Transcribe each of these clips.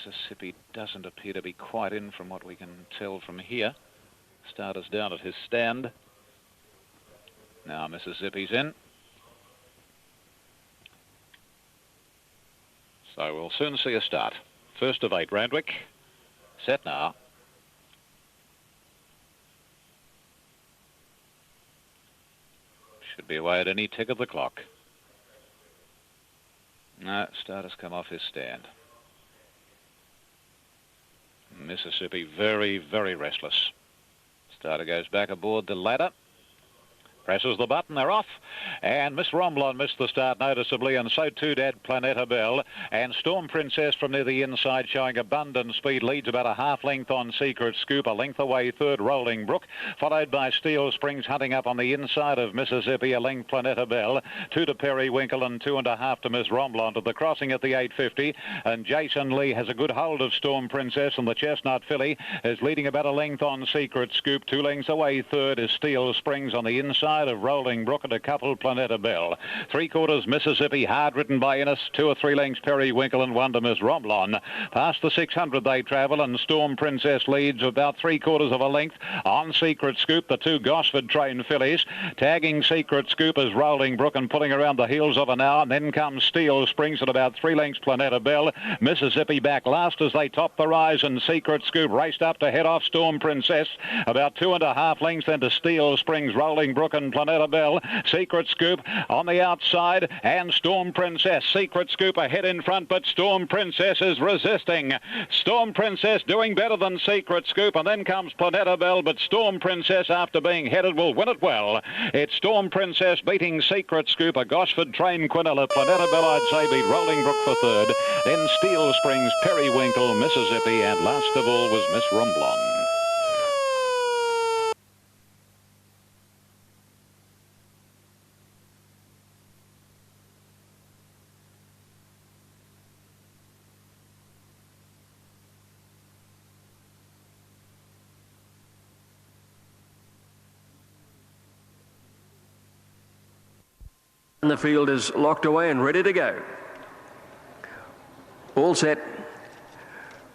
Mississippi doesn't appear to be quite in from what we can tell from here. Starter's down at his stand. Now Mississippi's in. So we'll soon see a start. First of 8, Randwick. Set now. Should be away at any tick of the clock. No, starter's come off his stand. Mississippi very, very restless. Starter goes back aboard the ladder. Presses the button, they're off. And Miss Romblon missed the start noticeably, and so too did Planeta Bell. And Storm Princess from near the inside showing abundant speed, leads about a half length on Secret Scoop, a length away third Rolling Brook, followed by Steel Springs hunting up on the inside of Mississippi, a length Planeta Bell, 2 to Periwinkle and 2.5 to Miss Romblon to the crossing at the 850. And Jason Lee has a good hold of Storm Princess, and the Chestnut Filly is leading about a length on Secret Scoop. 2 lengths away third is Steel Springs on the inside of Rolling Brook and a couple Planeta Bell. 3/4 Mississippi, hard ridden by Innes, 2 or 3 lengths Periwinkle and 1 to Miss Romblon. Past the 600 they travel, and Storm Princess leads about 3/4 of a length on Secret Scoop, the 2 Gosford trained fillies. Tagging Secret Scoop is Rolling Brook and pulling around the heels of her now, and then comes Steel Springs at about 3 lengths Planeta Bell. Mississippi back last as they top the rise, and Secret Scoop raced up to head off Storm Princess, about 2.5 lengths then to Steel Springs, Rolling Brook and Planeta Bell. Secret Scoop on the outside, and Storm Princess. Secret Scoop ahead in front, but Storm Princess is resisting. Storm Princess doing better than Secret Scoop, and then comes Planeta Bell, but Storm Princess, after being headed, will win it well. It's Storm Princess beating Secret Scoop, a Gosford trained Quinella. Planeta Bell, I'd say, beat Rolling Brook for third. Then Steel Springs, Periwinkle, Mississippi, and last of all was Miss Romblon. And the field is locked away and ready to go. All set.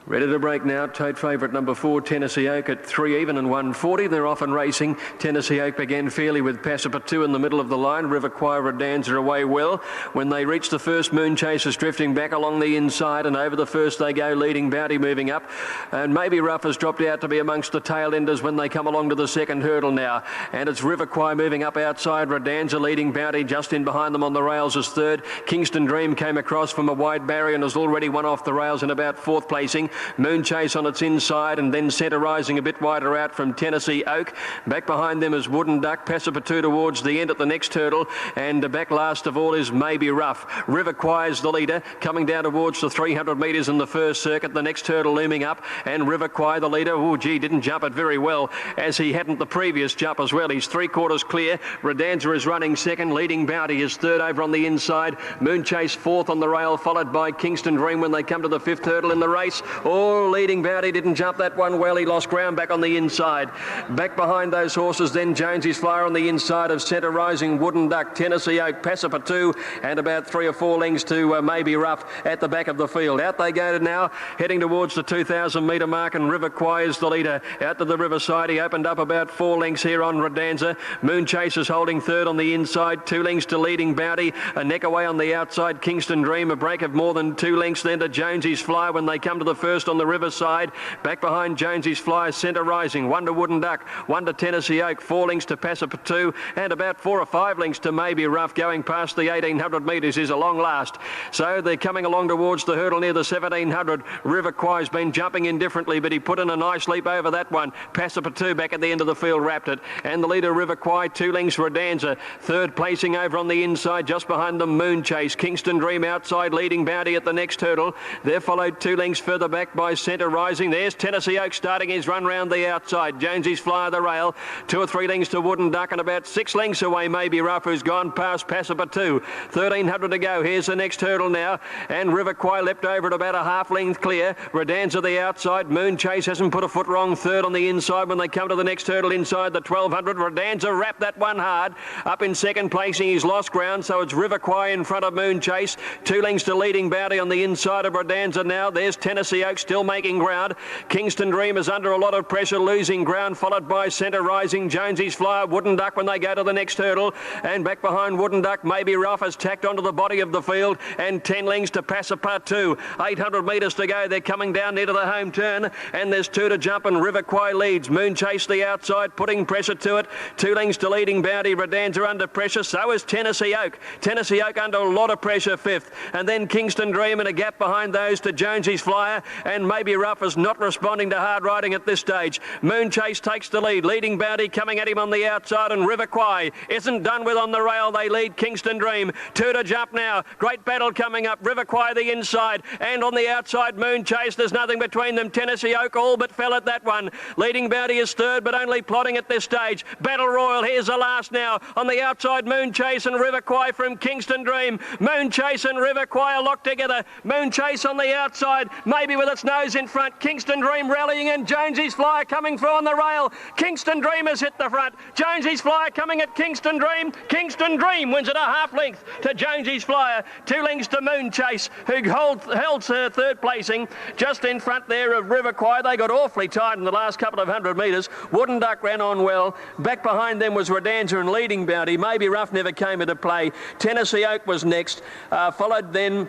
Ready to break now. Tote favourite number 4, Tennessee Oak at 3 even and 140. They're off and racing. Tennessee Oak began fairly with Passepartout in the middle of the line. River Choir Rodanza away well. When they reach the first, Moon Chasers drifting back along the inside, and over the first they go, leading Bounty moving up. And Maybe Rough has dropped out to be amongst the tail enders when they come along to the second hurdle now. And it's River Choir moving up outside. Rodanza leading Bounty just in behind them on the rails as third. Kingston Dream came across from a wide barrier and has already won off the rails in about 4th placing. Moon Chase on its inside, and then Centre Rising a bit wider out from Tennessee Oak. Back behind them is Wooden Duck. Passepartout towards the end at the next hurdle, and back last of all is Maybe Rough. River Choir's the leader, coming down towards the 300 metres in the first circuit. The next hurdle looming up, and River Choir the leader. Oh gee, didn't jump it very well, as he hadn't the previous jump as well. He's 3/4 clear. Rodanza is running second. Leading Bounty is third over on the inside. Moon Chase fourth on the rail, followed by Kingston Dream when they come to the 5th hurdle in the race. Oh, leading Bounty didn't jump that one well. He lost ground back on the inside. Back behind those horses then Jonesy's Flyer on the inside of Centre Rising, Wooden Duck, Tennessee Oak, Passepartout, and about 3 or 4 lengths to Maybe Rough at the back of the field. Out they go now, heading towards the 2,000 metre mark, and River Choir is the leader. Out to the riverside, he opened up about 4 lengths here on Rodanza. Moon Chasers holding third on the inside, 2 lengths to leading Bounty. A neck away on the outside, Kingston Dream, a break of more than 2 lengths then to Jonesy's Flyer when they come to the first on the riverside. Back behind Jonesy's Flyer, Centre Rising, 1 to Wooden Duck, 1 to Tennessee Oak, 4 lengths to Passepartout, and about 4 or 5 lengths to Maybe Rough. Going past the 1,800 metres is a long last. So they're coming along towards the hurdle near the 1,700. River Choir's been jumping indifferently, but he put in a nice leap over that one. Passepartout back at the end of the field wrapped it, and the leader River Choir, 2 lengths Rodanza. Third placing over on the inside, just behind them Moon Chase. Kingston Dream outside, leading Bounty at the next hurdle. They're followed 2 lengths further back by Centre Rising. There's Tennessee Oak starting his run round the outside. Jonesy's Flyer the rail. 2 or 3 lengths to Wooden Duck, and about 6 lengths away Maybe Rough, who's gone past Passepartout. 1,300 to go. Here's the next hurdle now, and River Choir leapt over at about a half length clear. Rodanza the outside. Moon Chase hasn't put a foot wrong. Third on the inside when they come to the next hurdle inside the 1,200. Rodanza wrapped that one hard. Up in second placing, he's lost ground, so it's River Choir in front of Moon Chase. 2 lengths to leading Bounty on the inside of Rodanza now. There's Tennessee Oak Oak still making ground. Kingston Dream is under a lot of pressure, losing ground, followed by Centre Rising. Jonesy's Flyer, Wooden Duck when they go to the next hurdle. And back behind Wooden Duck, Maybe Rough has tacked onto the body of the field. And 10 lengths to Passepartout. 800 metres to go. They're coming down near to the home turn. And there's 2 to jump and River Kwai leads. Moon Chase the outside, putting pressure to it. 2 lengths to leading Bounty. Redanza under pressure. So is Tennessee Oak. Tennessee Oak under a lot of pressure, 5th. And then Kingston Dream in a gap behind those to Jonesy's Flyer. And Maybe Rough is not responding to hard riding at this stage. Moon Chase takes the lead. Leading Bounty coming at him on the outside. And River Kwai isn't done with on the rail. They lead Kingston Dream. 2 to jump now. Great battle coming up. River Kwai the inside. And on the outside, Moon Chase. There's nothing between them. Tennessee Oak all but fell at that one. Leading Bounty is 3rd, but only plodding at this stage. Battle Royal, here's the last now. On the outside, Moon Chase and River Kwai from Kingston Dream. Moon Chase and River Kwai are locked together. Moon Chase on the outside, maybe with its nose in front. Kingston Dream rallying and Jonesy's Flyer coming through on the rail. Kingston Dream has hit the front. Jonesy's Flyer coming at Kingston Dream. Kingston Dream wins at a half length to Jonesy's Flyer. 2 lengths to Moon Chase, who held her 3rd placing just in front there of River Kwai. They got awfully tight in the last couple of 100 metres. Wooden Duck ran on well. Back behind them was Redanza and leading Bounty. Maybe Rough never came into play. Tennessee Oak was next, followed then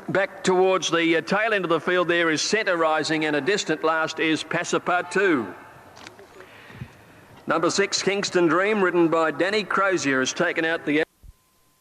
back towards the tail end of the field. There is Centre Rising, and a distant last is Passepartout. Number 6, Kingston Dream, ridden by Danny Crozier, has taken out the...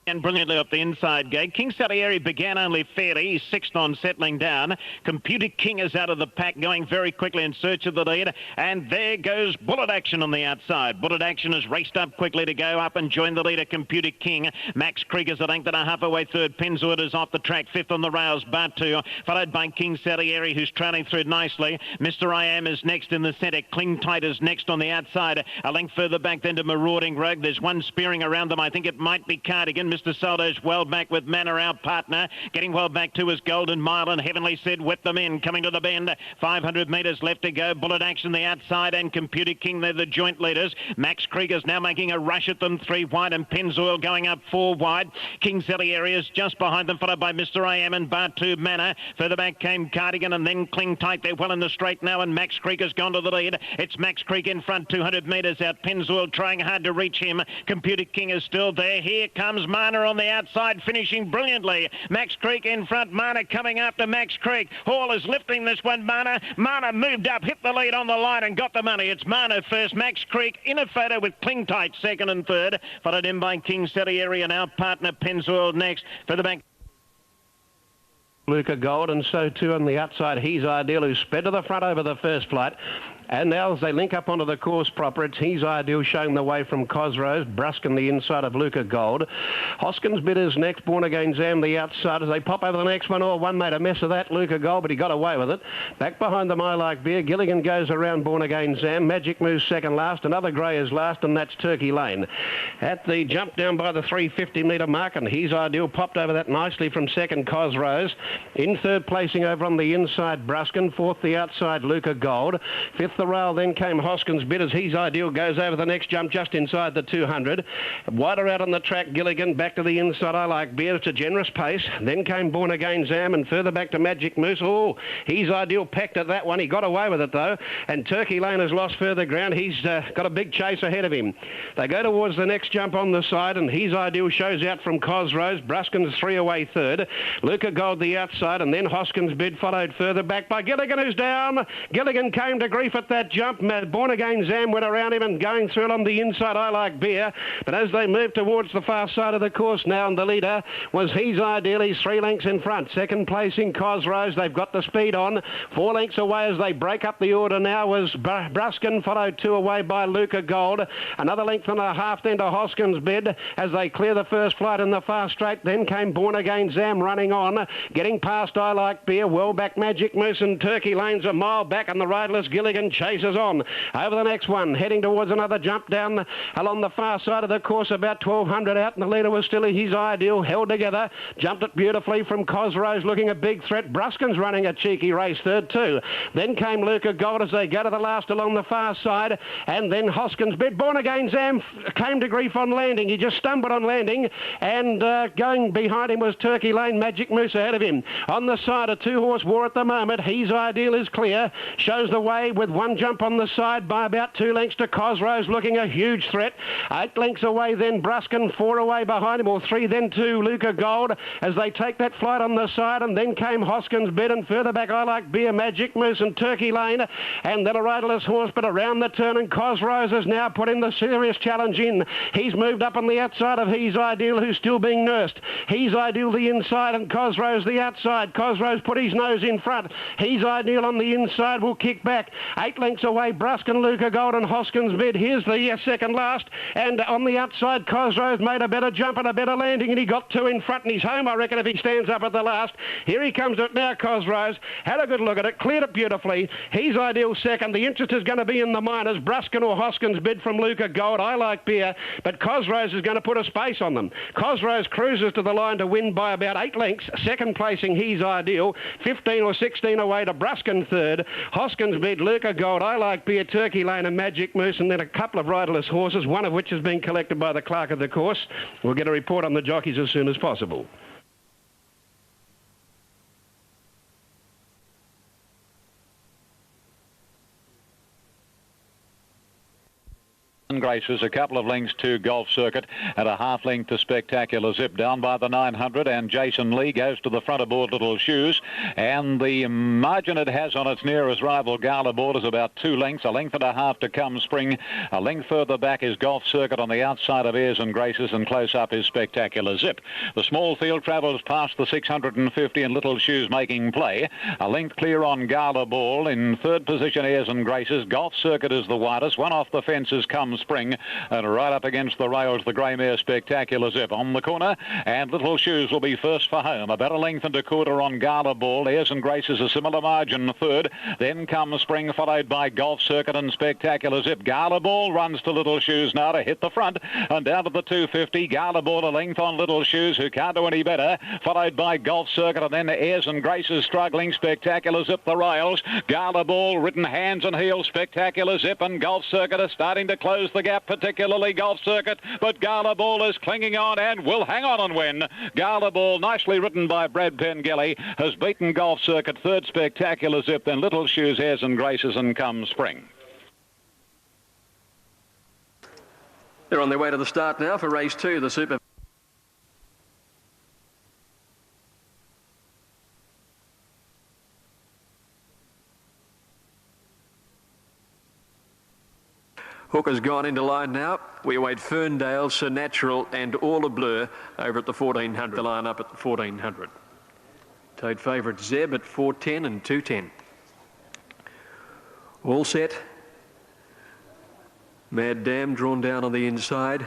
And brilliantly up the inside gate. King Salieri began only fairly. He's 6th on settling down. Computer King is out of the pack, going very quickly in search of the lead. And there goes Bullet Action on the outside. Bullet Action has raced up quickly to go up and join the leader, Computer King. Max Krieger's at length and a half away 3rd. Pennzoil is off the track, 5th on the rails. Bartu, followed by King Salieri, who's trailing through nicely. Mr. I Am is next in the centre. Cling Tight is next on the outside. A length further back then to Marauding Rogue. There's one spearing around them. I think it might be Cardigan. Mr. Saldo's well back with Manor, our partner. Getting well back to his Golden Mile, and Heavenly Said whip them in. Coming to the bend. 500 metres left to go. Bullet Action the outside and Computer King, they're the joint leaders. Max Krieger's now making a rush at them. 3 wide and Pennzoil going up 4 wide. King Salieri is just behind them, followed by Mr. I Am and Bartu Manor. Further back came Cardigan and then Cling Tight. They're well in the straight now, and Max Krieger's gone to the lead. It's Max Krieger in front, 200 metres out. Pennzoil trying hard to reach him. Computer King is still there. Here comes Mana on the outside, finishing brilliantly. Max Creek in front. Mana coming after Max Creek. Hall is lifting this one. Mana moved up, hit the lead on the line and got the money. It's Mana first. Max Creek in a photo with Cling Tight 2nd and 3rd. Followed in by King Salieri and our partner Pennzoil next. For the bank, Luca Gold, and so too on the outside He's Ideal, who sped to the front over the first flight. And now as they link up onto the course proper, it's He's Ideal showing the way from Cosrose. Bruskin the inside of Luca Gold. Hoskins Bitters next. Born Again Zam the outside. As they pop over the next one, one made a mess of that, Luca Gold, but he got away with it. Back behind them, I Like Beer. Gilligan goes around Born Again Zam. Magic Moves 2nd last. Another Grey is last, and that's Turkey Lane. At the jump down by the 350 metre mark, and He's Ideal popped over that nicely from 2nd, Cosrose. In 3rd placing over on the inside, Bruskin. 4th the outside, Luca Gold. 5th the rail, then came Hoskins Bitters. He's Ideal goes over the next jump just inside the 200. Wider out on the track, Gilligan. Back to the inside, I Like Beer. It's a generous pace. Then came Born Again Zam, and further back to Magic Moose. He's Ideal pecked at that one. He got away with it though, and Turkey Lane has lost further ground. He's got a big chase ahead of him. They go towards the next jump on the side, and He's Ideal shows out from Cosrose. Bruskin's 3 away 3rd. Luca Gold the outside, and then Hoskins Bid followed further back by Gilligan, who's down. Gilligan came to grief at that jump. Born Again Zam went around him and going through on the inside, I Like Beer. But as they move towards the far side of the course now, and the leader was He's Ideal. He's 3 lengths in front. 2nd placing Cosrose. They've got the speed on. 4 lengths away as they break up the order now was Bruskin, followed 2 away by Luca Gold. Another length and a half then to Hoskins Bid as they clear the first flight in the far straight. Then came Born Again Zam running on, getting past I Like Beer. Well back Magic Moose, and Turkey Lane's a mile back, and the riderless Gilligan chases on over the next one, heading towards another jump down along the far side of the course, about 1,200 out, and the leader was still His Ideal, held together, jumped it beautifully from Cosrose, looking a big threat. Bruskin's running a cheeky race third too. Then came Luca Gold as they go to the last along the far side, and then Hoskins Bid. Born Again Zam came to grief on landing. He just stumbled on landing, and going behind him was Turkey Lane, Magic Moose ahead of him. On the side, a two-horse war at the moment. His Ideal is clear, shows the way with one jump on the side by about 2 lengths to Cosrose, looking a huge threat. 8 lengths away then Bruskin, 4 away behind him, or 3 then to Luca Gold as they take that flight on the side, and then came Hoskins Bid, and further back I Like Beer, Magic Moose and Turkey Lane, and then a riderless horse, but around the turn, and Cosrose has now put in the serious challenge in. He's moved up on the outside of His Ideal, who's still being nursed. His Ideal the inside and Cosrose the outside. Cosrose put his nose in front. His Ideal on the inside will kick back. 8 lengths away, Bruskin, Luca Gold and Hoskins Bid. Here's the second last, and on the outside Cosrose made a better jump and a better landing, and he got 2 in front, and he's home, I reckon, if he stands up at the last. Here he comes at now, Cosrose. Had a good look at it, cleared it beautifully. His Ideal second. The interest is going to be in the minors, Bruskin or Hoskins Bid from Luca Gold. I Like Beer, but Cosrose is going to put a space on them. Cosrose cruises to the line to win by about 8 lengths. Second placing His Ideal, 15 or 16 away to Bruskin third. Hoskins Bid, Luca Gold, I Like Beer, Turkey Lane and Magic Moose, and then a couple of riderless horses, one of which has been collected by the clerk of the course. We'll get a report on the jockeys as soon as possible. Graces a couple of lengths to Golf Circuit and a half length to Spectacular Zip down by the 900, and Jason Lee goes to the front aboard Little Shoes, and the margin it has on its nearest rival Gala Board is about 2 lengths, a length and a half to Come Spring. A length further back is Golf Circuit on the outside of Airs and Graces, and close up is Spectacular Zip. The small field travels past the 650 and Little Shoes making play. A length clear on Gala Ball. In third position Airs and Graces. Golf Circuit is the widest. One off the fence is Come Spring, and right up against the rails the grey mare Spectacular Zip on the corner, and Little Shoes will be first for home. About a length and a quarter on Gala Ball. Airs and Graces a similar margin third, then Come Spring followed by Golf Circuit and Spectacular Zip. Gala Ball runs to Little Shoes now to hit the front, and down to the 250. Gala Ball a length on Little Shoes, who can't do any better, followed by Golf Circuit, and then Airs and Graces struggling. Spectacular Zip the rails. Gala Ball ridden hands and heels. Spectacular Zip and Golf Circuit are starting to close the gap, particularly Golf Circuit, but Gala Ball is clinging on and will hang on and win. Gala Ball, nicely ridden by Brad Pengelly, has beaten Golf Circuit, third Spectacular Zip, then Little Shoes, Airs and Graces and Come Spring. They're on their way to the start now for race 2, the Super. Hooker's gone into line now. We await Ferndale, Sir Natural and All a Blur over at the 1400. The line up at the 1400. Toad favourite Zeb at 410 and 210. All set. Mad Dam drawn down on the inside.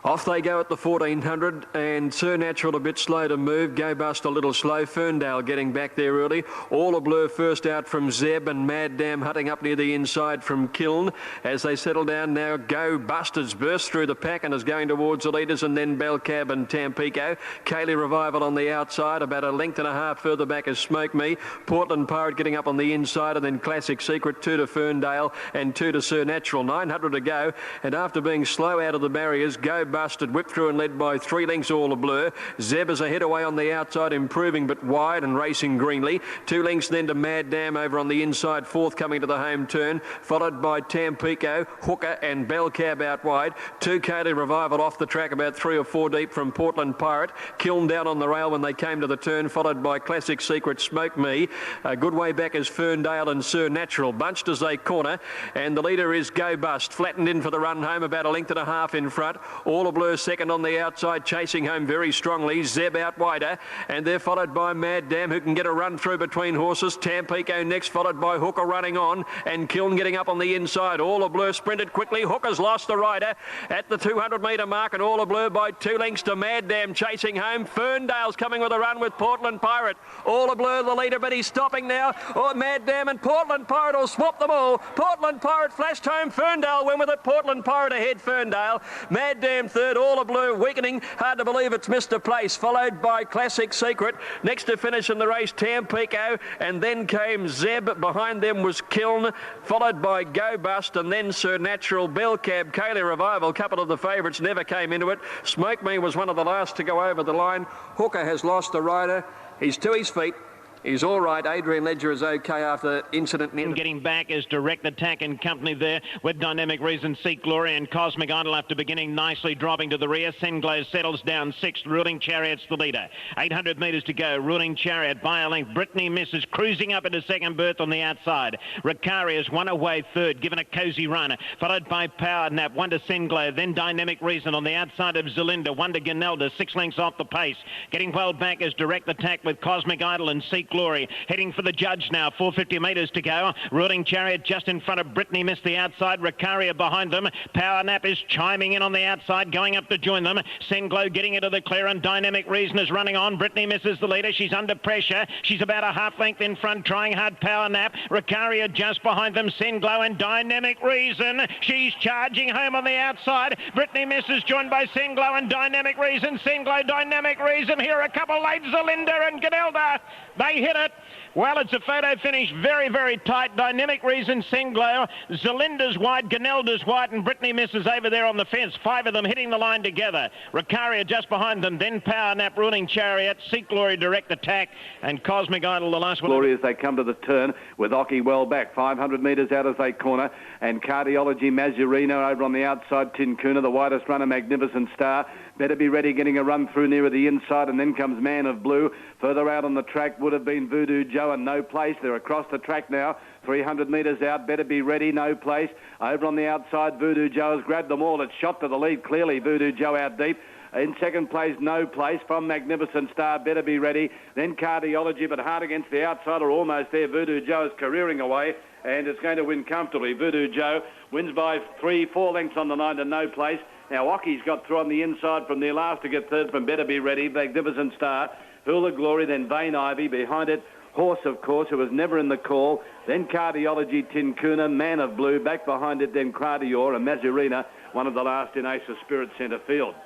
Off they go at the 1400, and Sir Natural a bit slow to move. Go Bust a little slow. Ferndale getting back there early. All a Blur first out from Zeb, and Mad Dam hunting up near the inside from Kiln. As they settle down now, Go Bust has burst through the pack and is going towards the leaders, and then Belcab and Tampico. Kaylee Revival on the outside. About a length and a half further back is Smoke Me. Portland Pirate getting up on the inside, and then Classic Secret, 2 to Ferndale and 2 to Sir Natural. 900 to go, and after being slow out of the barriers, Go Busted, whipped through and led by 3 lengths All a Blur. Zeb is ahead away on the outside, improving but wide and racing greenly. 2 lengths then to Mad Dam over on the inside, fourth coming to the home turn, followed by Tampico, Hooker and Belcab out wide. 2 Kaylee Revival off the track about 3 or 4 deep from Portland Pirate. Kiln down on the rail when they came to the turn, followed by Classic Secret, Smoke Me. A good way back is Ferndale and Sir Natural, bunched as they corner, and the leader is Go Bust, flattened in for the run home, about a length and a half in front. All All a Blur second on the outside, chasing home very strongly. Zeb out wider, and they're followed by Mad Dam, who can get a run through between horses. Tampico next, followed by Hooker running on, and Kiln getting up on the inside. All a Blur sprinted quickly. Hooker's lost the rider at the 200-metre mark, and All a Blur by 2 lengths to Mad Dam chasing home. Ferndale's coming with a run with Portland Pirate. All a Blur the leader, but he's stopping now. Oh, Mad Dam and Portland Pirate will swap them all. Portland Pirate flashed home. Ferndale went with it. Portland Pirate ahead, Ferndale. Mad Dam third. All a Blur weakening. Hard to believe it's missed a place. Followed by Classic Secret. Next to finish in the race, Tampico. And then came Zeb. Behind them was Kiln. Followed by Go Bust. And then Sir Natural, Bell Cab, Kaylee Revival. Couple of the favourites never came into it. Smoke Me was one of the last to go over the line. Hooker has lost the rider. He's to his feet. He's all right. Adrian Ledger is okay after incident. Getting back is Direct Attack and company there with Dynamic Reason, Seek Glory and Cosmic Idol after beginning nicely, dropping to the rear. Senglow settles down sixth. Ruling Chariot's the leader. 800 metres to go. Ruling Chariot by a length. Brittany Misses cruising up into second berth on the outside. Ricari is one away third, given a cosy run, followed by Power Nap, one to Senglow, then Dynamic Reason on the outside of Zelinda, one to Ganelda, 6 lengths off the pace. Getting well back is Direct Attack with Cosmic Idol and Seek Glory. Heading for the judge now, 450 metres to go. Ruling Chariot just in front of Brittany Missed the outside. Ricaria behind them. Power Nap is chiming in on the outside, going up to join them. Senglow getting into the clear, and Dynamic Reason is running on. Brittany Misses the leader. She's under pressure. She's about a half length in front, trying hard. Power Nap. Ricaria just behind them. Senglow and Dynamic Reason. She's charging home on the outside. Brittany Misses joined by Senglow and Dynamic Reason. Senglow, Dynamic Reason. Here are a couple late. Zelinda and Ganelda. They hit it. Well, it's a photo finish, very, very tight. Dynamic Reason, Senglow. Zelinda's wide, Ganelda's wide, and Brittany Misses over there on the fence. 5 of them hitting the line together. Ricaria just behind them, then Power Nap, Ruling Chariot, Seek Glory, Direct Attack, and Cosmic Idol, the last one. Glory as they come to the turn with Ockie well back. 500 metres out as they corner, and Cardiology, Mazurino over on the outside, Tincuna, the widest runner, Magnificent Star. Better Be Ready getting a run through nearer the inside, and then comes Man of Blue. Further out on the track would have been Voodoo Joe and No Place. They're across the track now. 300 metres out, Better Be Ready, No Place. Over on the outside, Voodoo Joe has grabbed them all. It's shot to the lead clearly, Voodoo Joe out deep. In second place, No Place from Magnificent Star, Better Be Ready. Then Cardiology, but hard against the outside, or almost there. Voodoo Joe is careering away, and it's going to win comfortably. Voodoo Joe wins by 3-4 lengths on the line to No Place. Now, Ockie's got through on the inside from near last to get third from Better Be Ready. Magnificent Star, Hula Glory, then Vain Ivy. Behind it, Horse, of course, who was never in the call. Then Cardiology, Tincuna, Man of Blue. Back behind it, then Cradior and Mazurina, one of the last in Ace of Spirit centre field.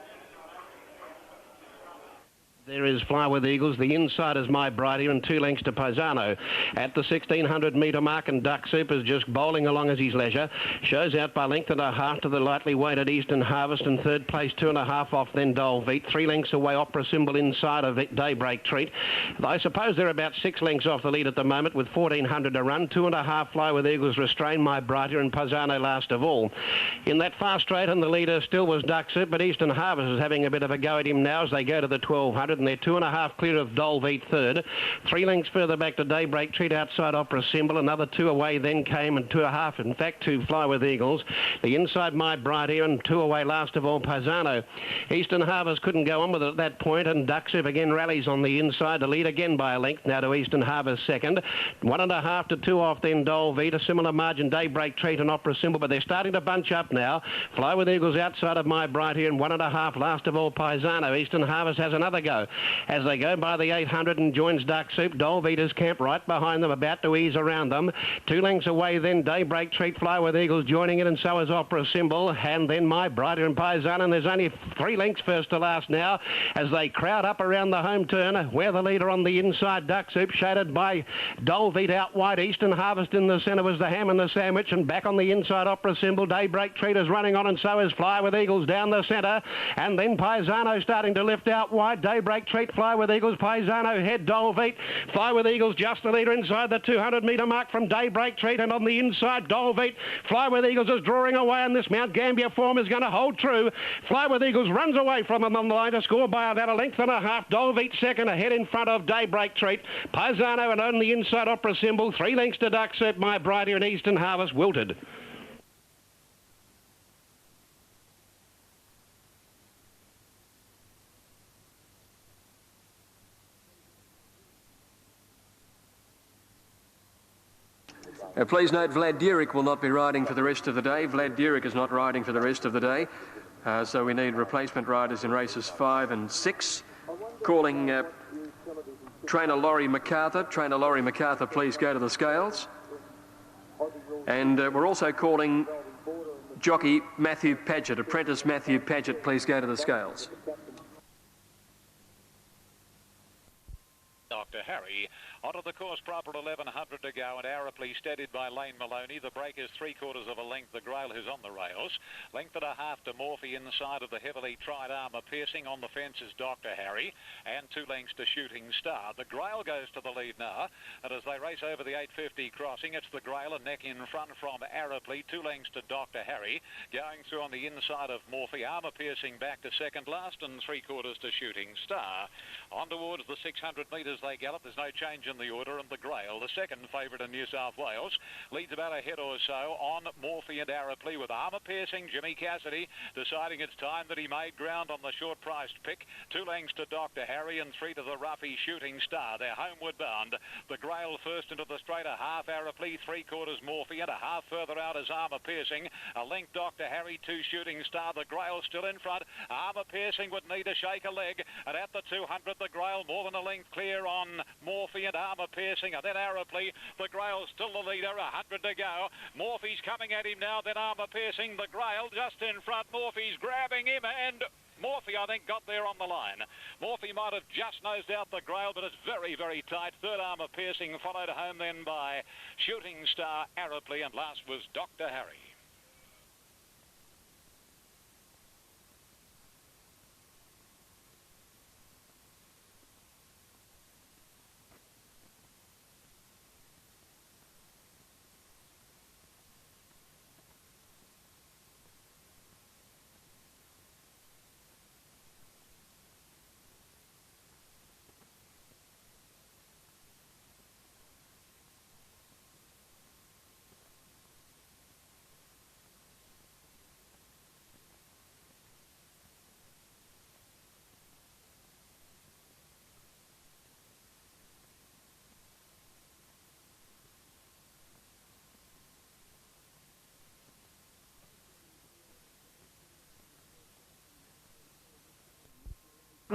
There is Fly With Eagles. The inside is My Brighter and 2 lengths to Posano. At the 1600 metre mark, and Duck Soup is just bowling along as his leisure. Shows out by length and a half to the lightly weighted Eastern Harvest, and third place 2.5 off then Dolveet. 3 lengths away Opera Symbol inside of Daybreak Treat. I suppose they're about 6 lengths off the lead at the moment with 1400 to run. 2.5 Fly With Eagles, Restrain My Brighter, and Posano last of all. In that fast straight, and the leader still was Duck Soup, but Eastern Harvest is having a bit of a go at him now as they go to the 1200. And they're 2.5 clear of Dolveet third. 3 lengths further back to Daybreak Treat outside Opera Symbol. Another 2 away then came, and 2.5 in fact to Fly With Eagles. The inside My Bright Ear, and 2 away last of all Posano. Eastern Harvest couldn't go on with it at that point, and Duck Soup again rallies on the inside to lead again by a length now to Eastern Harvest second. 1.5 to 2 off then Dolveet. A similar margin Daybreak Treat and Opera Symbol, but they're starting to bunch up now. Fly With Eagles outside of My Bright Ear, and 1.5 last of all Posano. Eastern Harvest has another go as they go by the 800 and joins Duck Soup. Dolveet's camp right behind them, about to ease around them. 2 lengths away then Daybreak Treat, Fly With Eagles joining it, and so is Opera Symbol, and then My Brighter and Posano. And there's only 3 lengths first to last now as they crowd up around the home turn, where the leader on the inside, Duck Soup, shaded by Dolveet out wide. Eastern Harvest in the centre was the ham and the sandwich, and back on the inside Opera Symbol. Daybreak Treat is running on, and so is Fly With Eagles down the centre, and then Posano starting to lift out wide. Daybreak Treat, Fly With Eagles, Posano head Dolveet. Fly With Eagles just the leader inside the 200 metre mark from Daybreak Treat, and on the inside Dolveet. Fly With Eagles is drawing away, and this Mount Gambier form is going to hold true. Fly With Eagles runs away from them on the line to score by about 1.5 lengths. Dolveet second, ahead in front of Daybreak Treat. Posano and on the inside Opera Symbol. 3 lengths to Duck Soup, My Brighter, and Eastern Harvest wilted. Please note Vlad Durick will not be riding for the rest of the day. Vlad Durick is not riding for the rest of the day. So we need replacement riders in races 5 and 6. Calling trainer Laurie MacArthur. Trainer Laurie MacArthur, please go to the scales. And we're also calling jockey Matthew Paget, apprentice Matthew Paget, please go to the scales. Dr. Harry onto the course proper, 1100 to go, and Araplee steadied by Lane Maloney. The break is 3/4 of a length. The Grail who's on the rails. Length and a half to Morphy inside of the heavily tried Armour Piercing. On the fence is Dr. Harry, and 2 lengths to Shooting Star. The Grail goes to the lead now, and as they race over the 850 crossing, it's the Grail a neck in front from Araplee. 2 lengths to Dr. Harry, going through on the inside of Morphy. Armour Piercing back to second last, and 3/4 to Shooting Star. On towards the 600 metres they gallop. There's no change in the order, and the Grail, the second favourite in New South Wales, leads about a head or so on Morphy and Araplee, with Armour Piercing. Jimmy Cassidy deciding it's time that he made ground on the short-priced pick. 2 lengths to Dr. Harry and 3 to the roughy Shooting Star. They're homeward bound. The Grail first into the straight, a half Araplee, 3/4 Morphy, and a half further out is Armour Piercing. A length Dr. Harry, 2 Shooting Star. The Grail still in front. Armour Piercing would need to shake a leg, and at the 200 the Grail more than a length clear on Morphy and Armour Piercing, and then Araplee. The Grail still the leader, 100 to go. Morphy's coming at him now, then Armour Piercing. The Grail just in front. Morphy's grabbing him, and Morphy, I think, got there on the line. Morphy might have just nosed out the Grail, but it's very, very tight. Third Armour Piercing, followed home then by Shooting Star, Araplee, and last was Dr. Harry.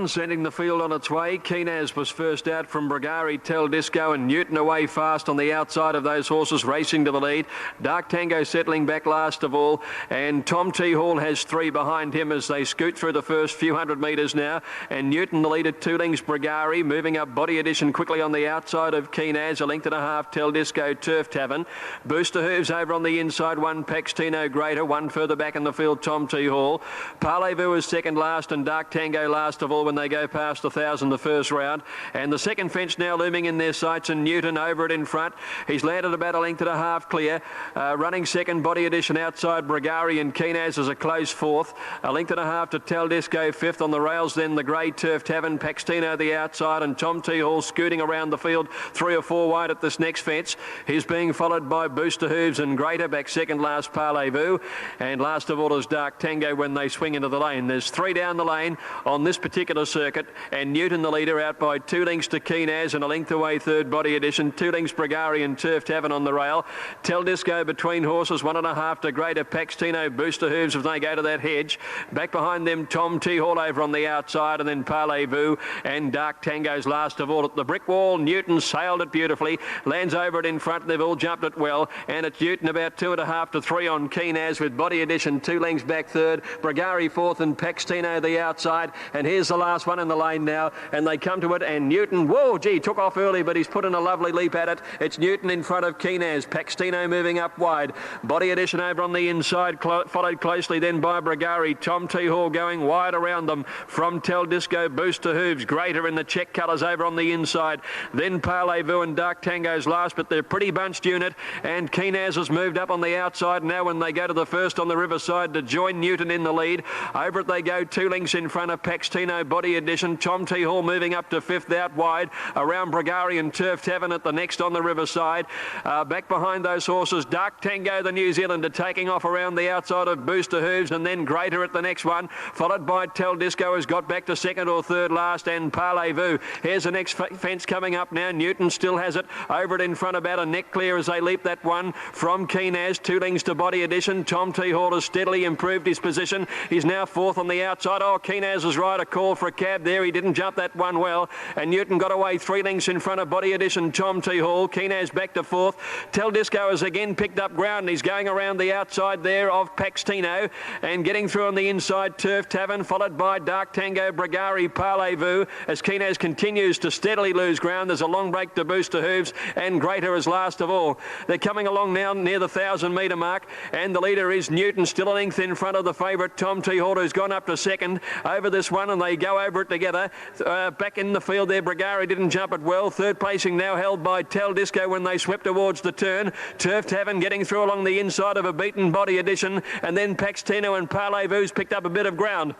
Sending the field on its way. Keenaz was first out from Brigari, Tel Disco and Newton away fast on the outside of those horses racing to the lead. Dark Tango settling back last of all, and Tom T. Hall has 3 behind him as they scoot through the first few hundred metres now, and Newton the lead at 2 lengths. Brigari moving up Body Edition quickly on the outside of Keenaz, a length and a half Tel Disco, Turf Tavern. Booster Hooves over on the inside, 1 Paxtino Greater, 1 further back in the field, Tom T. Hall. Parlez-vous is second last, and Dark Tango last of all when they go past 1,000 the first round. And the second fence now looming in their sights, and Newton over it in front. He's landed about a length and a half clear. Running second, Body Edition outside Brigari, and Keenaz is a close fourth. A length and a half to Tel Disco fifth. On the rails then the Grey Turf Tavern, Paxtino the outside, and Tom T. Hall scooting around the field 3 or 4 wide at this next fence. He's being followed by Booster Hooves and Greater, back second last Parlez-vous, and last of all is Dark Tango when they swing into the lane. There's 3 down the lane on this particular circuit, and Newton the leader out by 2 lengths to Keenaz, and a length away third Body Edition, 2 lengths Brigari and Turf Tavern on the rail. Tel Disco between horses, 1.5 to Greater, Paxtino, Booster Hooves if they go to that hedge. Back behind them Tom T. Hall over on the outside, and then Parlez-vous and Dark Tango's last of all at the brick wall. Newton sailed it beautifully, lands over it in front, they've all jumped it well, and it's Newton about 2.5 to 3 on Keenaz, with Body Edition 2 lengths back third, Brigari fourth, and Paxtino the outside. And here's the last one in the lane now, and they come to it, and Newton, whoa, gee, took off early, but he's put in a lovely leap at it. It's Newton in front of Keenaz, Paxtino moving up wide, Body Edition over on the inside, followed closely then by Brigari. Tom T. Hall going wide around them from Tel Disco, Booster Hooves, Greater in the check colours over on the inside, then Parlez-vous and Dark Tango's last, but they're pretty bunched unit, and Keenaz has moved up on the outside now when they go to the first on the riverside to join Newton in the lead. Over it they go, 2 lengths in front of Paxtino, Body Edition. Tom T. Hall moving up to 5th out wide. Around Bragari and Turf Tavern at the next on the riverside. Back behind those horses, Dark Tango, the New Zealander, taking off around the outside of Booster Hooves, and then Greater at the next one, followed by Tel Disco, has got back to 2nd or 3rd last, and Parlez-Vous. Here's the next fence coming up now. Newton still has it over it in front, about a neck clear as they leap that one from Keen As. 2 lengths to Body Edition. Tom T. Hall has steadily improved his position. He's now 4th on the outside. Oh, Keen As is right. A call for a cab there. He didn't jump that one well, and Newton got away 3 lengths in front of Body Edition. Tom T. Hall. Keen As back to 4th. Tel Disco has again picked up ground, and he's going around the outside there of Paxtino and getting through on the inside. Turf Tavern, followed by Dark Tango, Bragari, Parlez-Vous, as Keen As continues to steadily lose ground. There's a long break to Booster Hooves, and Greater is last of all. They're coming along now near the 1,000-metre mark, and the leader is Newton, still a length in front of the favourite Tom T. Hall, who's gone up to 2nd over this one, and they go over it together. Back in the field there, Bragari didn't jump it well. 3rd placing now held by Tel Disco when they swept towards the turn. Turf Tavern getting through along the inside of a beaten Body Edition, and then Paxtino and Parlez-Vous picked up a bit of ground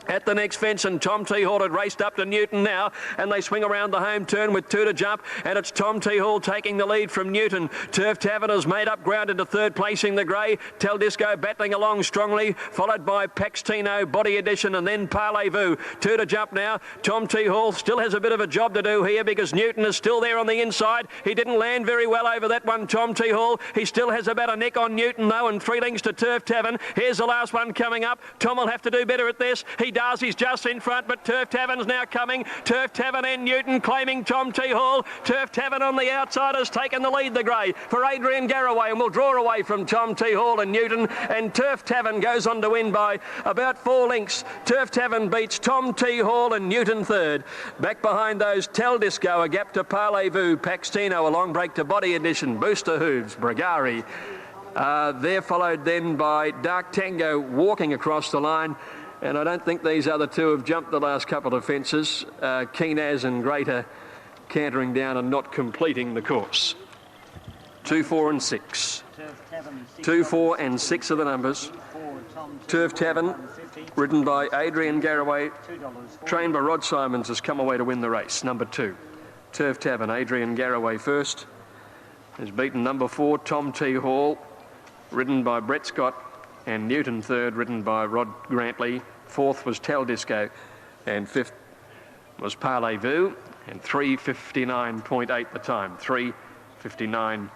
at the next fence, and Tom T. Hall had raced up to Newton now, and they swing around the home turn with 2 to jump, and it's Tom T. Hall taking the lead from Newton. Turf Tavern has made up ground into 3rd placing the grey. Tel Disco battling along strongly, followed by Paxtino, Body Edition, and then Parlez-Vous. 2 to jump now. Tom T. Hall still has a bit of a job to do here because Newton is still there on the inside. He didn't land very well over that one, Tom T. Hall. He still has about a neck on Newton though, and 3 lengths to Turf Tavern. Here's the last one coming up. Tom will have to do better at this. He does. He's just in front, but Turf Tavern's now coming. Turf Tavern and Newton claiming Tom T. Hall. Turf Tavern on the outside has taken the lead, the grey, for Adrian Garraway, and will draw away from Tom T. Hall and Newton, and Turf Tavern goes on to win by about 4 lengths. Turf Tavern beats Tom T. Hall and Newton 3rd. Back behind those, Tel Disco, a gap to Parlez-Vous, Paxtino, a long break to Body Edition, Booster Hooves, Bragari. They're followed then by Dark Tango walking across the line. And I don't think these other 2 have jumped the last couple of fences. Keen As and Greater cantering down and not completing the course. 2, 4 and 6. 2, 4 and 6 are the numbers. Turf Tavern, ridden by Adrian Garraway, trained by Rod Simons, has come away to win the race. Number 2, Turf Tavern, Adrian Garraway first, has beaten number 4, Tom T. Hall, ridden by Brett Scott, and Newton 3rd, ridden by Rod Grantley. 4th was Tel Disco, and 5th was Parlez-Vous, and 3:59.8 the time. 3:59.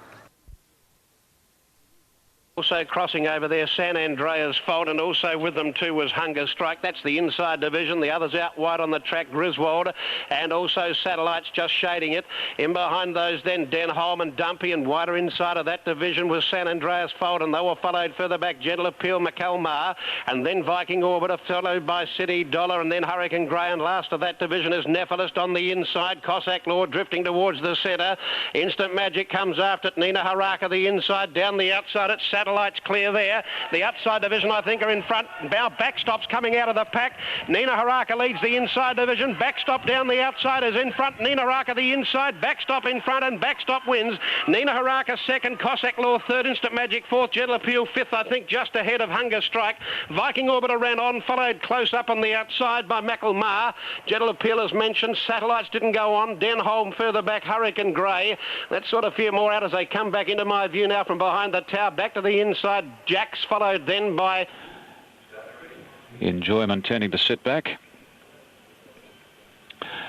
Also crossing over there, San Andreas Fault, and also with them too was Hunger Strike. That's the inside division. The others out wide on the track, Griswold, and also Satellites just shading it. In behind those then, Denholm and Dumpy, and wider inside of that division was San Andreas Fault, and they were followed further back, Gentle Appeal, McElmar, and then Viking Orbiter, followed by City Dollar, and then Hurricane Grey, and last of that division is Nephilist on the inside. Cossack Law drifting towards the centre. Instant Magic comes after it. Nina Haraka the inside, down the outside it's Satellites clear there. The outside division, I think, are in front. Now Backstop's coming out of the pack. Nina Haraka leads the inside division. Backstop down the outside is in front. Nina Haraka the inside. Backstop in front, and Backstop wins. Nina Haraka 2nd. Cossack Law 3rd. Instant Magic 4th. Gentle Appeal 5th, I think, just ahead of Hunger Strike. Viking Orbiter ran on, followed close up on the outside by McElmar. Gentle Appeal, as mentioned. Satellites didn't go on. Denholm further back. Hurricane Grey. That's sort of few more out as they come back into my view now from behind the tower. Back to the inside. Jacks, followed then by Enjoyment turning to sit back.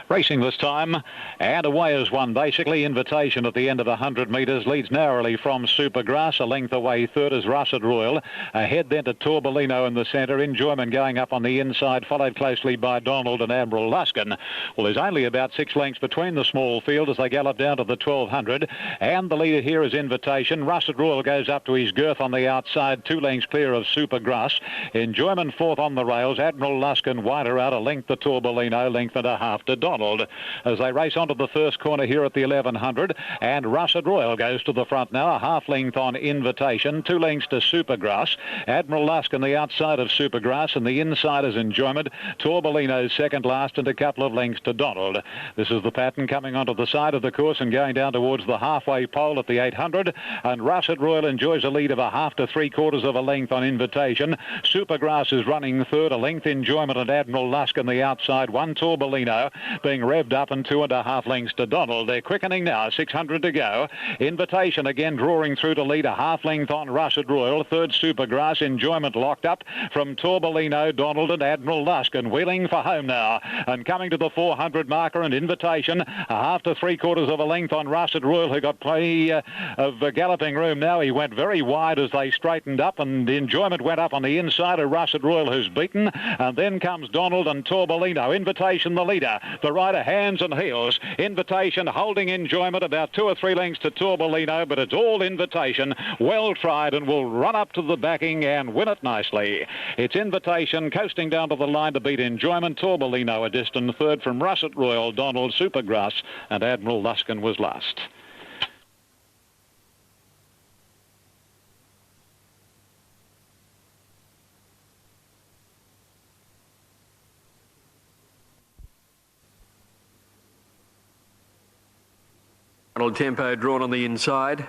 Racing this time, and away as one basically. Invitation at the end of 100 metres, leads narrowly from Supergrass. A length away, 3rd is Russet Royal. Ahead then to Torbellino in the centre. Enjoyment going up on the inside, followed closely by Donald and Admiral Luskin. Well, there's only about 6 lengths between the small field as they gallop down to the 1200, and the leader here is Invitation. Russet Royal goes up to his girth on the outside, 2 lengths clear of Supergrass. Enjoyment 4th on the rails. Admiral Luskin wider out, a length to Torbellino, length and a half to Donald. Donald as they race onto the first corner here at the 1100. And Russet Royal goes to the front now, a half length on Invitation, 2 lengths to Supergrass. Admiral Lusk on the outside of Supergrass, and the inside is Enjoyment. Torbolino's second last, and a couple of lengths to Donald. This is the pattern coming onto the side of the course and going down towards the halfway pole at the 800. And Russet Royal enjoys a lead of a half to 3/4 of a length on Invitation. Supergrass is running third, a length Enjoyment and Admiral Lusk on the outside. 1 Torbolino being revved up, and 2.5 lengths to Donald. They're quickening now, 600 to go. Invitation again drawing through to lead, a half length on Russet Royal. Third Supergrass, Enjoyment locked up from Torbolino, Donald and Admiral Lusk, and wheeling for home now. And coming to the 400 marker, and Invitation, a half to 3/4 of a length on Russet Royal, who got plenty of galloping room now. He went very wide as they straightened up, and the Enjoyment went up on the inside of Russet Royal, who's beaten. And then comes Donald and Torbolino. Invitation the leader. The rider hands and heels. Invitation holding Enjoyment about 2 or 3 lengths to Torbolino, but it's all Invitation. Well tried, and will run up to the backing and win it nicely. It's Invitation coasting down to the line to beat Enjoyment. Torbolino a distant third from Russet Royal, Donald, Supergrass and Admiral Luskin was last. Tempo drawn on the inside.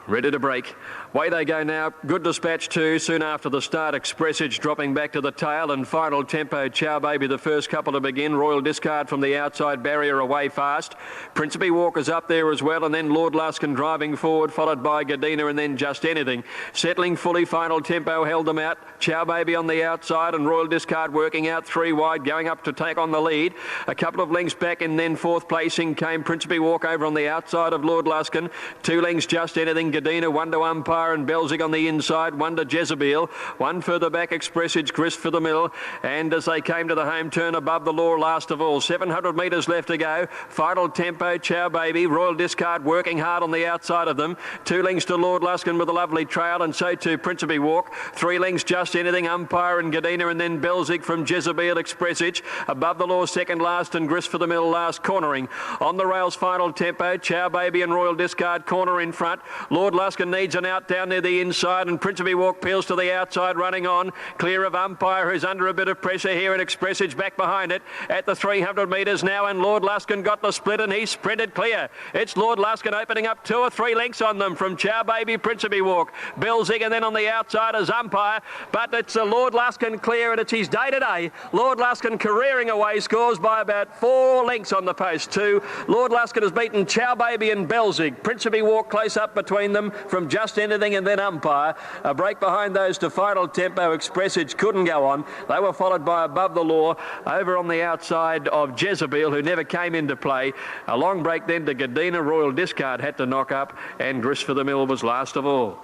Ready to break. Way they go now. Good Dispatch 2. Soon after the start, Expressage dropping back to the tail, and Final Tempo, Chow Baby the first couple to begin. Royal Discard from the outside barrier away fast. Principe Walker's up there as well, and then Lord Luskin driving forward, followed by Gardena, and then Just Anything. Settling fully, Final Tempo held them out. Chow Baby on the outside, and Royal Discard working out 3 wide, going up to take on the lead. A couple of lengths back, and then fourth placing came Principe Walker over on the outside of Lord Luskin. 2 lengths Just Anything, Gardena, 1 to Umpire and Belzig on the inside, 1 to Jezebel, 1 further back Expressage, Grist for the middle, and as they came to the home turn, Above the Law last of all. 700 metres left to go. Final Tempo, Chow Baby, Royal Discard working hard on the outside of them. 2 lengths to Lord Luskin with a lovely trail, and so too Principe Walk. 3 lengths Just Anything, Umpire and Gardena, and then Belzig from Jezebel, Expressage. Above the Law second last, and Grist for the middle last, cornering. On the rails, Final Tempo, Chow Baby and Royal Discard corner in front. Lord Luskin needs an out down near the inside, and Principe Walk peels to the outside, running on. Clear of Umpire, who's under a bit of pressure here, and Expressage back behind it at the 300 metres now, and Lord Luskin got the split, and he sprinted clear. It's Lord Luskin opening up 2 or 3 lengths on them from Chow Baby, Principe Walk, Belzig, and then on the outside is Umpire, but it's a Lord Luskin clear, and it's his day today. Lord Luskin careering away, scores by about 4 lengths on the post too. Lord Luskin has beaten Chow Baby and Belzig. Principe Walk close up between them from Just Anything and then Umpire. A break behind those to Final Tempo. Expressage couldn't go on. They were followed by Above the Law over on the outside of Jezebel, who never came into play. A long break then to Gardena. Royal Discard had to knock up, and Grist for the Mill was last of all.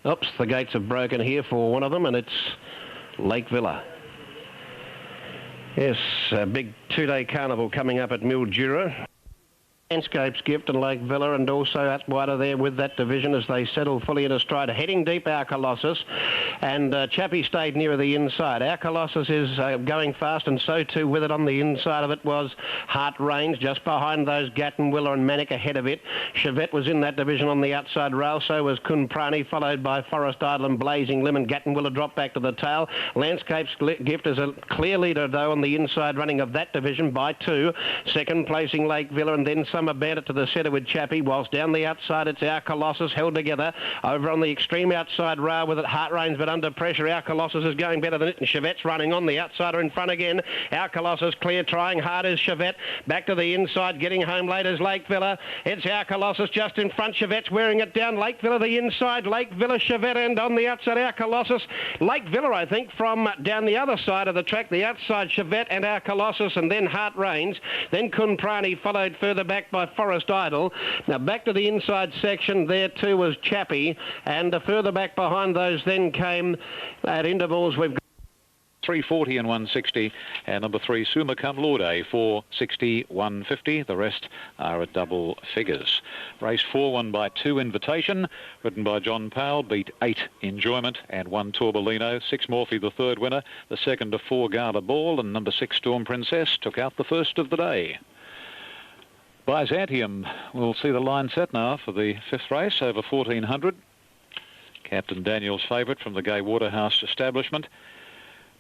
Oops, the gates have broken here for one of them, and it's Lake Villa. Yes, a big 2-day carnival coming up at Mildura. Landscapes Gift and Lake Villa, and also Atwater there with that division as they settle fully in a stride. Heading deep, our Colossus, and Chappie stayed nearer the inside. Our Colossus is going fast, and so too with it on the inside of it was Heart Range, just behind those Gattenwiller and Manic ahead of it. Chevette was in that division on the outside rail, so was Kunprani, followed by Forest Idol and Blazing Limb, and Gattenwiller dropped back to the tail. Landscapes Gift is a clear leader, though, on the inside running of that division by 2. Second placing Lake Villa, and then Summer Bandit to the centre with Chappie, whilst down the outside it's Our Colossus held together. Over on the extreme outside rail with it Heart Range, but under pressure. Our Colossus is going better than it, and Chevette's running on the outsider in front again. Our Colossus clear, trying hard as Chevette. Back to the inside, getting home late as Lake Villa. It's Our Colossus just in front. Chevette's wearing it down. Lake Villa the inside. Lake Villa, Chevette, and on the outside Our Colossus. Lake Villa, I think, from down the other side of the track. The outside Chevette and Our Colossus, and then Heart Range. Then Kunprani, followed further back by Forest Idol. Now back to the inside section, there too was Chappie, and further back behind those then came at intervals we've got 340 and 160, and number 3 Suma Cum Laude 460, 150. The rest are at double figures. Race 4 won by 2 Invitation, ridden by John Powell, beat 8 Enjoyment and 1 Torbolino. 6 Morphy, the third winner. The second to 4 Gala Ball, and number 6 Storm Princess took out the first of the day. Byzantium will see the line set now for the 5th race over 1400. Captain Daniel's favourite from the Gay Waterhouse establishment.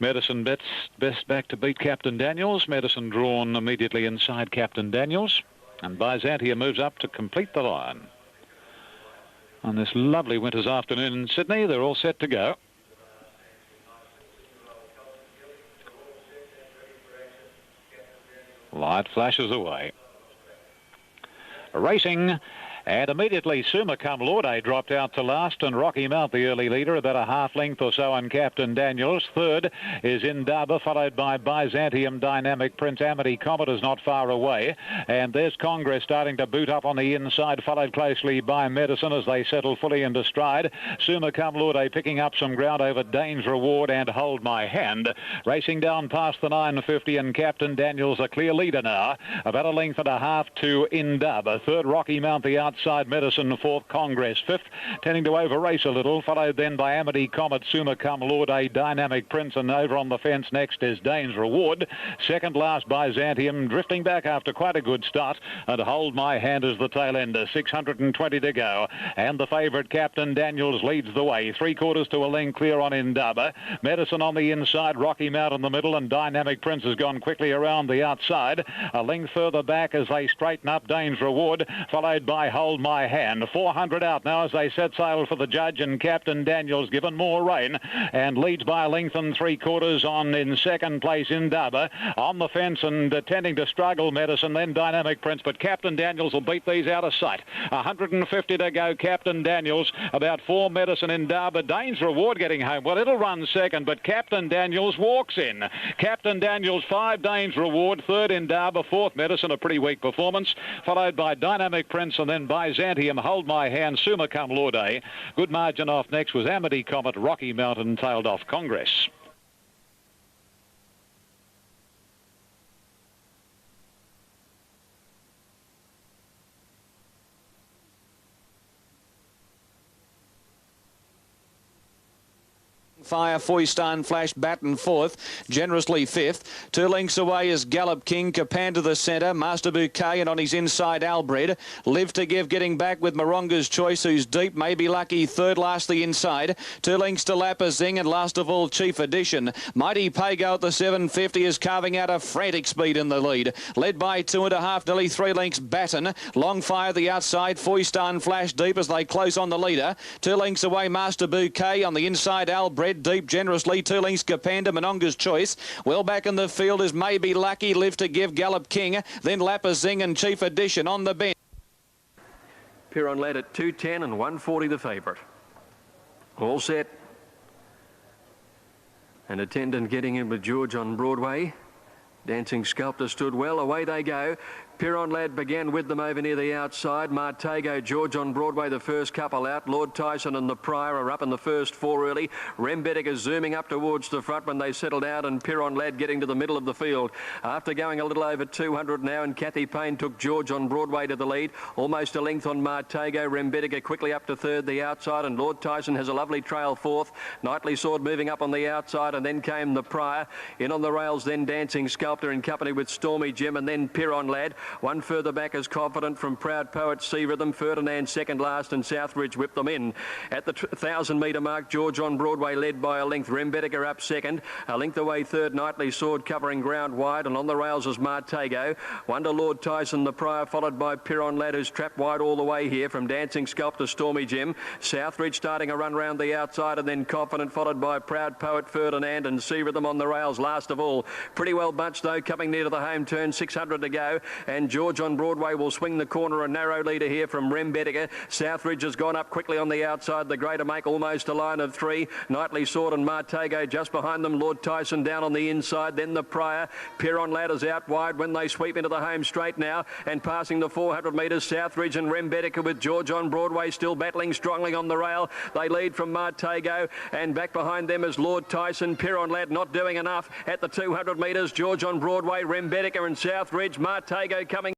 Medicine best back to beat Captain Daniels. Medicine drawn immediately inside Captain Daniels. And Byzantium moves up to complete the line. On this lovely winter's afternoon in Sydney, they're all set to go. Light flashes away. Racing, and immediately Suma Cum Laude dropped out to last, and Rocky Mount, the early leader, about a half length or so on Captain Daniels. Third is Indaba, followed by Byzantium. Dynamic Prince. Amity Comet is not far away, and there's Congress starting to boot up on the inside, followed closely by Medicine as they settle fully into stride. Suma Cum Laude picking up some ground over Dane's Reward and Hold My Hand. Racing down past the 950, and Captain Daniels a clear leader now, about a length and a half to Indaba. Third, Rocky Mount, the outside Medicine. Fourth, Congress. Fifth, tending to over-race a little, followed then by Amity Comet, Suma Cum Laude, Dynamic Prince, and over on the fence next is Dane's Reward. Second last, Byzantium, drifting back after quite a good start, and Hold My Hand is the tail ender. 620 to go, and the favourite Captain Daniels leads the way. 3/4 to a length clear on Indaba. Medicine on the inside, Rocky Mount in the middle, and Dynamic Prince has gone quickly around the outside. A length further back as they straighten up, Dane's Reward, followed by Hold My Hand. 400 out now as they set sail for the judge, and Captain Daniels given more rain and leads by a length and 3/4 on in second place Indaba. On the fence and tending to struggle Medicine, then Dynamic Prince, but Captain Daniels will beat these out of sight. 150 to go, Captain Daniels, about 4 Medicine, Indaba. Dane's Reward getting home. Well, it'll run second, but Captain Daniels walks in. Captain Daniels 5, Dane's Reward, third Indaba, fourth Medicine, a pretty weak performance, followed by Dynamic Prince, and then Byzantium, Hold My Hand, Suma Cum Laude. Good margin off next was Amity Comet, Rocky Mountain tailed off Congress. Fire, Foystan Flash, Batten fourth, Generously fifth. 2 lengths away is Gallop King, Capan to the centre, Master Bouquet, and on his inside Albred. Live to Give getting back with Moronga's Choice, who's deep, maybe lucky, third last the inside. 2 lengths to Lapazing, and last of all Chief Edition. Mighty Pago at the 750 is carving out a frantic speed in the lead. Led by 2.5, nearly 3 lengths Batten. Long Fire the outside, Foystan Flash deep as they close on the leader. 2 lengths away Master Bouquet, on the inside Albred. Deep Generously, 2 lengths Capanda, Mononga's Choice. Well back in the field is Maybe Lucky, Live to Give, Gallop King, then Lapazing and Chief Edition on the bench. Piron led at 210 and 140 the favourite. All set. An attendant getting in with George on Broadway. Dancing Sculptor stood well. Away they go. Piron Lad began with them over near the outside. Martago, George on Broadway, the first couple out. Lord Tyson and the Prior are up in the first 4 early. Rembetic zooming up towards the front when they settled out, and Piron Lad getting to the middle of the field. After going a little over 200 now, and Kathy Payne took George on Broadway to the lead. Almost a length on Martago. Rembetic quickly up to third, the outside, and Lord Tyson has a lovely trail fourth. Knightly Sword moving up on the outside, and then came the Prior. In on the rails, then Dancing Sculptor in company with Stormy Jim, and then Piron Lad. One further back is Confident from Proud Poet, Sea Rhythm, Ferdinand second last, and Southbridge whipped them in. At the 1,000-metre mark, George on Broadway led by a length. Rembetica up second. A length away third, Knightly Sword covering ground wide, and on the rails is Martago. Wonder Lord Tyson, the Prior, followed by Piron Lad, who's trapped wide all the way here from Dancing Sculptor, Stormy Jim. Southbridge starting a run round the outside, and then Confident, followed by Proud Poet, Ferdinand, and Sea Rhythm on the rails last of all. Pretty well bunched though, coming near to the home turn, 600 to go, and and George on Broadway will swing the corner. A narrow leader here from Rembetica. Southridge has gone up quickly on the outside. The Greater Make almost a line of 3. Knightly Sword and Martago just behind them. Lord Tyson down on the inside. Then the Prior. Piron Ladders out wide when they sweep into the home straight now. And passing the 400 metres, Southridge and Rembetica with George on Broadway still battling strongly on the rail. They lead from Martago, and back behind them is Lord Tyson. Piron Lad not doing enough at the 200 metres. George on Broadway, Rembetica and Southridge. Martago coming